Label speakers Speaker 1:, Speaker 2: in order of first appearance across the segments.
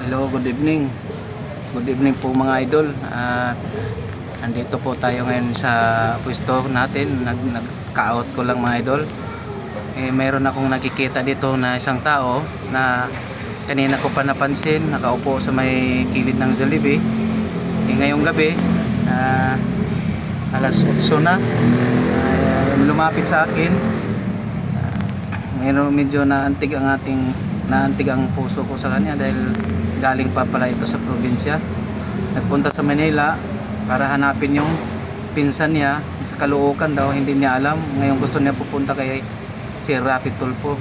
Speaker 1: Hello, good evening. Good evening po mga idol. Andito po tayo ngayon sa pwesto natin. Nag-out ko lang mga idol. Mayroon akong nakikita dito na isang tao na kanina ko pa napansin, nakaupo sa may kilid ng Jollibee. Ngayong gabi, alas 8 na, lumapit sa akin. Mayroon medyo naantig ang puso ko sa kanya dahil galing pa pala ito sa probinsya. Nagpunta sa Manila para hanapin yung pinsan niya sa Caloocan daw, hindi niya alam. Ngayon gusto niya pupunta kay si Rapi Tulfo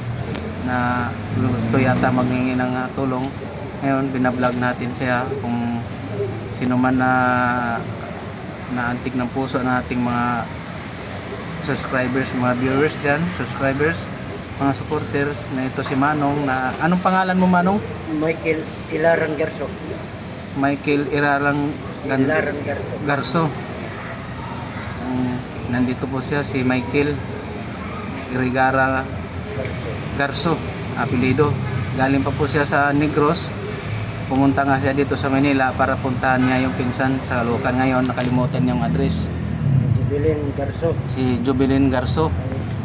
Speaker 1: na gusto yata maghingi ng tulong. Ngayon binablog natin siya kung sino man na naantig ng puso ng ating mga subscribers, mga viewers dyan, subscribers, mga supporters, na ito si Manong. Na anong pangalan mo, Manong?
Speaker 2: Michael Ilaran Garso.
Speaker 1: Michael Ilaran Garso. Nandito po siya, si Michael Irigara Garso, apelido. Galing pa po siya sa Negros. Pumunta nga siya dito sa Manila para puntahan niya yung pinsan sa Caloocan. Ngayon nakalimutan niya yung address.
Speaker 2: Jubilin Garso.
Speaker 1: Si Jubilin Garso.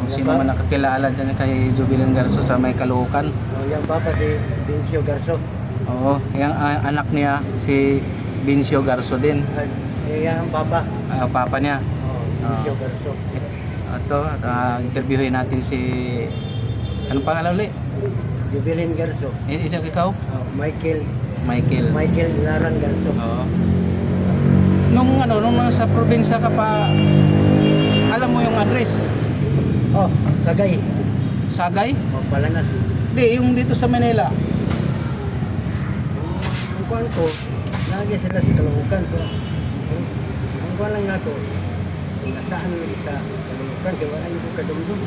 Speaker 1: Kung sino man nakakilala dyan kay Jubilin Garso sa may Caloocan.
Speaker 2: Yung papa si Bincio Garso.
Speaker 1: Oo, yung anak niya si Bincio Garso din.
Speaker 2: Yung papa.
Speaker 1: Papa niya.
Speaker 2: Bincio Garso.
Speaker 1: Ito, interviewin natin si... Anong pangalan ulit?
Speaker 2: Jubilin Garso.
Speaker 1: Isa ikaw?
Speaker 2: Michael Ilaran Garso.
Speaker 1: Oo. Nung nasa probinsya ka pa, alam mo yung address?
Speaker 2: Sagay.
Speaker 1: Sagay?
Speaker 2: Palanas.
Speaker 1: Hindi, yung dito sa Manila.
Speaker 2: Ang kuhan ko, lagi sila sa Caloocan ko. Ang kuhan lang nato, nasaan lagi sa Caloocan, kaya wala yung kadumdum.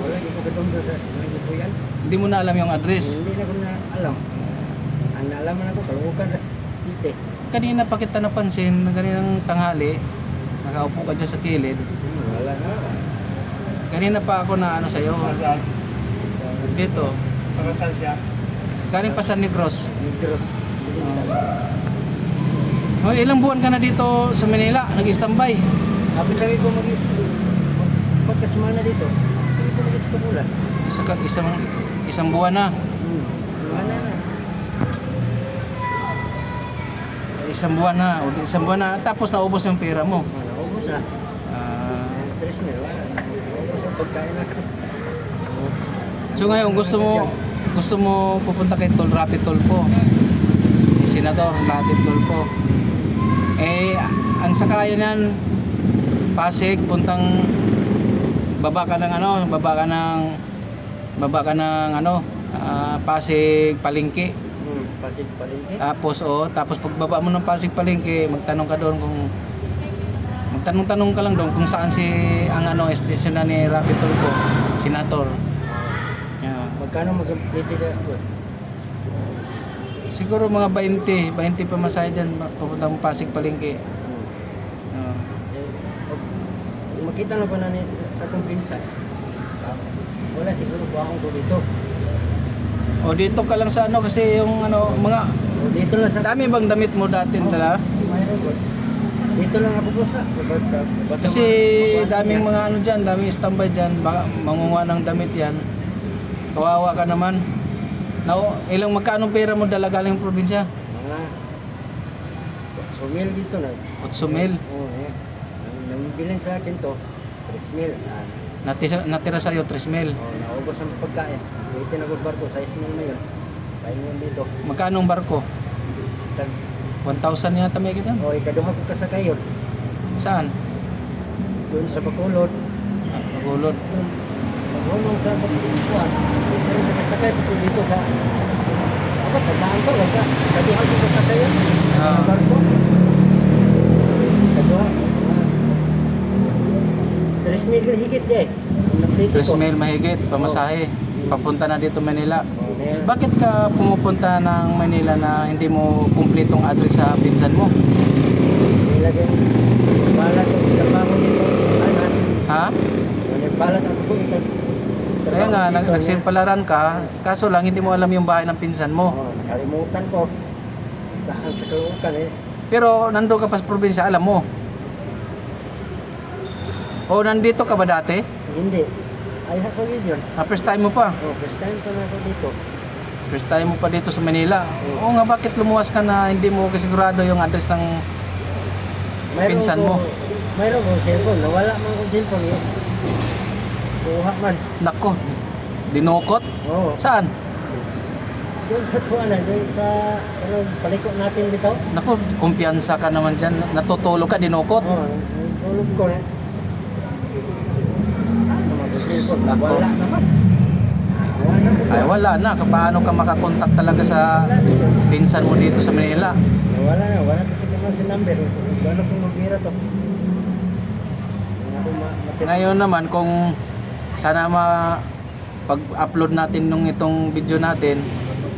Speaker 2: Wala yung kadumdum sa mga po yan.
Speaker 1: Hindi mo na alam yung address?
Speaker 2: Hindi na ko na alam. Ang naalaman ako, Caloocan City.
Speaker 1: Kanina pa kita napansin, kaninang tanghali, nakaupo ka dyan sa kilid.
Speaker 2: Wala na.
Speaker 1: Kanina pa ako na sa'yo. Dito.
Speaker 2: Para saan siya?
Speaker 1: Galing pa sa Negros.
Speaker 2: Negros.
Speaker 1: Ilang buwan ka na dito sa Manila, nag-standby?
Speaker 2: Kapit lagi ko pagkasimana dito. Hindi ko mag-isip ulan.
Speaker 1: Isang buwan na.
Speaker 2: Wala na.
Speaker 1: Isang buwan na. Tapos naubos yung pera mo.
Speaker 2: Naubos na. 3 mil. Wala na. Naubos ang pagkain ako.
Speaker 1: So ngayon gusto mo pupunta kay Rapi Tulfo, si Senador Rapi Tulfo. Ang sakayan niyan Pasig, puntang baba ka ng Pasig Palengke.
Speaker 2: Pasig Palengke.
Speaker 1: Tapos pagbaba mo ng Pasig Palengke, magtanong ka lang doon kung saan ang station na ni Rapi Tulfo, Senator. Yeah.
Speaker 2: Magkano mag-complete ka, boss?
Speaker 1: Siguro mga 20 pa masahe dyan papuntang Pasig Palengke.
Speaker 2: Makita na ba sa kumpinsa? Wala siguro buhang ko dito.
Speaker 1: Dito ka lang sa kasi yung mga
Speaker 2: Dito lang sa...
Speaker 1: dami bang damit mo dati dala?
Speaker 2: Mayroon, boss. Dito lang ako, boss.
Speaker 1: Kasi daming mga dyan, daming standby dyan, baka mangunguha ng damit yan. Kawawa ka naman. Ilang magkano pera mo dala galing probinsya?
Speaker 2: Mga 8 mil dito na.
Speaker 1: 8 mil.
Speaker 2: Oo, eh. Ang bilhin sa akin to, 3 mil.
Speaker 1: Natira sa'yo 3 mil.
Speaker 2: Naubos ang pagkain. Waitin ako sa barko, 6 mil na yun. Pahingan dito.
Speaker 1: Magkano ang barko? 1,000 yata may kita?
Speaker 2: Ikaduha ko kasakay yun.
Speaker 1: Saan?
Speaker 2: Doon sa Bacolod.
Speaker 1: Magulod.
Speaker 2: Magulong sa Bacolod. Pero nakasakay ko dito sa... Saan to? Kaduha ko kasakay yun. Sa barko. Kaduha. 3 mil higit eh.
Speaker 1: 3 mil mahigit, pamasahe. Papunta na dito Manila. Bakit ka pumupunta ng Manila na hindi mo kumpletong address sa pinsan mo?
Speaker 2: Nilagay. Balat ko trabaho dito. Sana.
Speaker 1: Ha?
Speaker 2: Balat ako ito.
Speaker 1: Kaya nga, nagsimpalaran ka, kaso lang hindi mo alam yung bahay ng pinsan mo.
Speaker 2: Nakalimutan ko. Saan sa Caloocan eh.
Speaker 1: Pero nandun ka pa sa probinsya, alam mo. O nandito ka ba dati?
Speaker 2: Hindi. Ay ako yun.
Speaker 1: First time mo pa.
Speaker 2: Oh, first time pa na ako dito.
Speaker 1: First time mo pa dito sa Manila. Oo nga, bakit lumuwas ka na hindi mo kasigurado yung address ng pinsan mo?
Speaker 2: Mayroon ko cellphone. Nawala man ko cellphone eh. Kuha man.
Speaker 1: Nako, dinukot?
Speaker 2: Oo.
Speaker 1: Saan?
Speaker 2: Doon sa tuwanan, doon sa paliko natin dito.
Speaker 1: Nako, kumpiyansa ka naman dyan. Natutulog ka, dinukot?
Speaker 2: Oo, tulog ko na.
Speaker 1: Nako.
Speaker 2: Wala naman. Wala naman.
Speaker 1: Ay wala na, paano ka makakontak talaga sa pinsan mo dito sa Manila?
Speaker 2: Wala na, wala ko naman si number. Wala kong mabira to.
Speaker 1: Ngayon naman kung sana pag-upload natin nung itong video natin,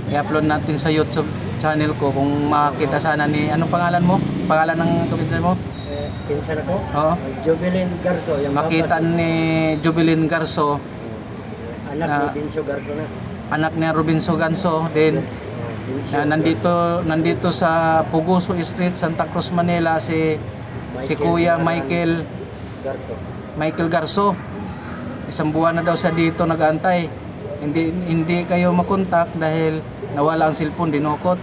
Speaker 1: i-upload natin sa YouTube channel ko kung makakita sana ni, anong pangalan mo? Pangalan ng pinsan mo?
Speaker 2: Pinsan ako?
Speaker 1: Oo.
Speaker 2: Jubilin Garso. Yung
Speaker 1: Makita ni Jubilin Garso,
Speaker 2: anak
Speaker 1: na-
Speaker 2: ni Binso Garso na.
Speaker 1: anak ni Robinso Ganso din.
Speaker 2: Binso
Speaker 1: Na nandito sa Puguso Street, Santa Cruz, Manila si Kuya Michael Garso. Isang buwan na daw siya dito nag-aantay. Hindi kayo makontak dahil nawala ang cellphone, dinukot.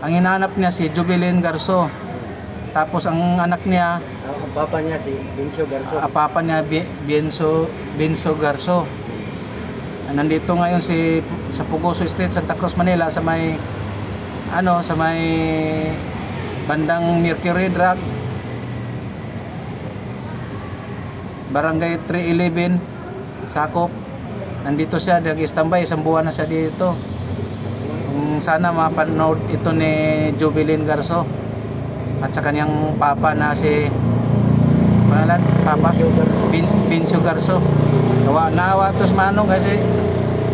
Speaker 1: Ang hinahanap niya si Jubilin Garso. Tapos ang anak niya,
Speaker 2: Ang papa niya si Binso Garso.
Speaker 1: papa niya Binso Garso. Nandito ngayon sa Puguso Street, Santa Cruz, Manila sa may bandang Mercury Drug, Barangay 311, Sakop. Nandito siya, nag-standby, isang buwan na siya dito. Sana mapanood ito ni Jubilin Garso at sa kanyang papa na si pangalan, papa Binso Garso. Naawa to sa manong kasi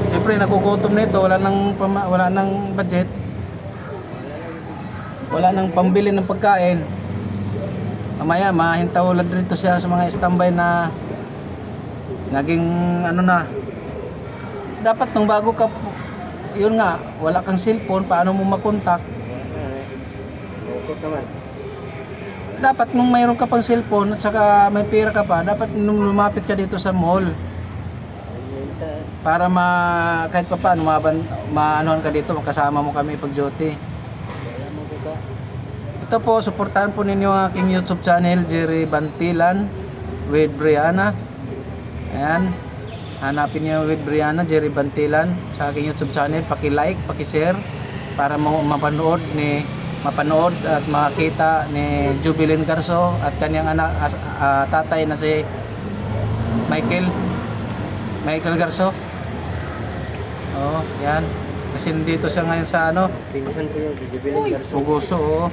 Speaker 1: siyempre nagugutom nito, wala nang budget, wala nang pambili ng pagkain. Mamaya mahintawlan dito siya sa mga standby na naging dapat nung bago ka, yun nga, wala kang cellphone, paano mo makontak?
Speaker 2: Bukot naman.
Speaker 1: Dapat nung mayroon ka pang cellphone at saka may pera ka pa, dapat nung lumapit ka dito sa mall para kahit pa paano maanohan ka dito, makasama mo kami pag duty. Ito po, suportahan po ninyo ang aking YouTube channel, Jerry Bantilan with Brianna. Ayan, hanapin niyo with Brianna, Jerry Bantilan sa aking YouTube channel. Paki-like, paki-share para mapanood at makita ni Jubilin Garso at kanyang anak, tatay na si Michael Garso. Oh, yan. Kasi dito siya ngayon sa
Speaker 2: Pinsan ko yun si Jubilin Garso.
Speaker 1: Puguso. Oh.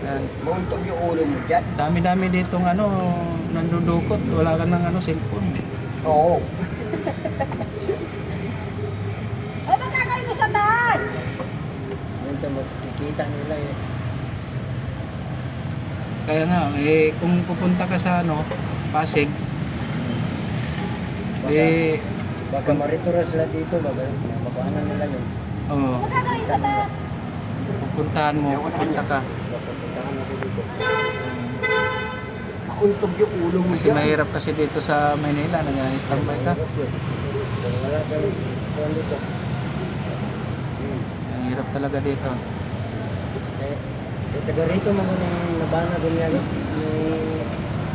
Speaker 1: Yan.
Speaker 2: Buntog yung ulo mo dyan.
Speaker 1: Dami-dami ditong nandudukot. Wala ka ng cellphone.
Speaker 2: Oo.
Speaker 3: Ay, magkakain mo sa taas!
Speaker 2: Ito makikita nila eh.
Speaker 1: Kaya nga, kung pupunta ka sa Pasig,
Speaker 2: Baka maritura sila dito, mabaanan nila yun.
Speaker 3: Magkakain sa taas!
Speaker 1: pupunta ka.
Speaker 2: Baka puntahan ako dito. Nauntog yung ulo mo
Speaker 1: Kasi mahirap kasi dito sa Manila, nag-standby ka.
Speaker 2: Wala ka lang dito.
Speaker 1: Mahirap talaga dito.
Speaker 2: Taga rito mga nang nabana gunyalo.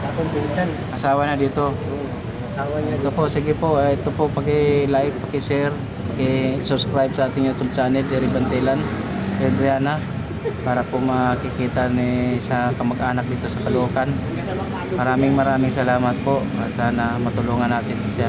Speaker 2: Sa akong pinsan.
Speaker 1: Asawa na dito.
Speaker 2: Asawa niya
Speaker 1: Ito po, sige po. Ito po, paki-like, paki-share, paki-subscribe sa ating YouTube channel, Jerry Bantilan, Brianna, para po makikita sa kamag-anak dito sa Caloocan. Maraming salamat po at sana matulungan natin si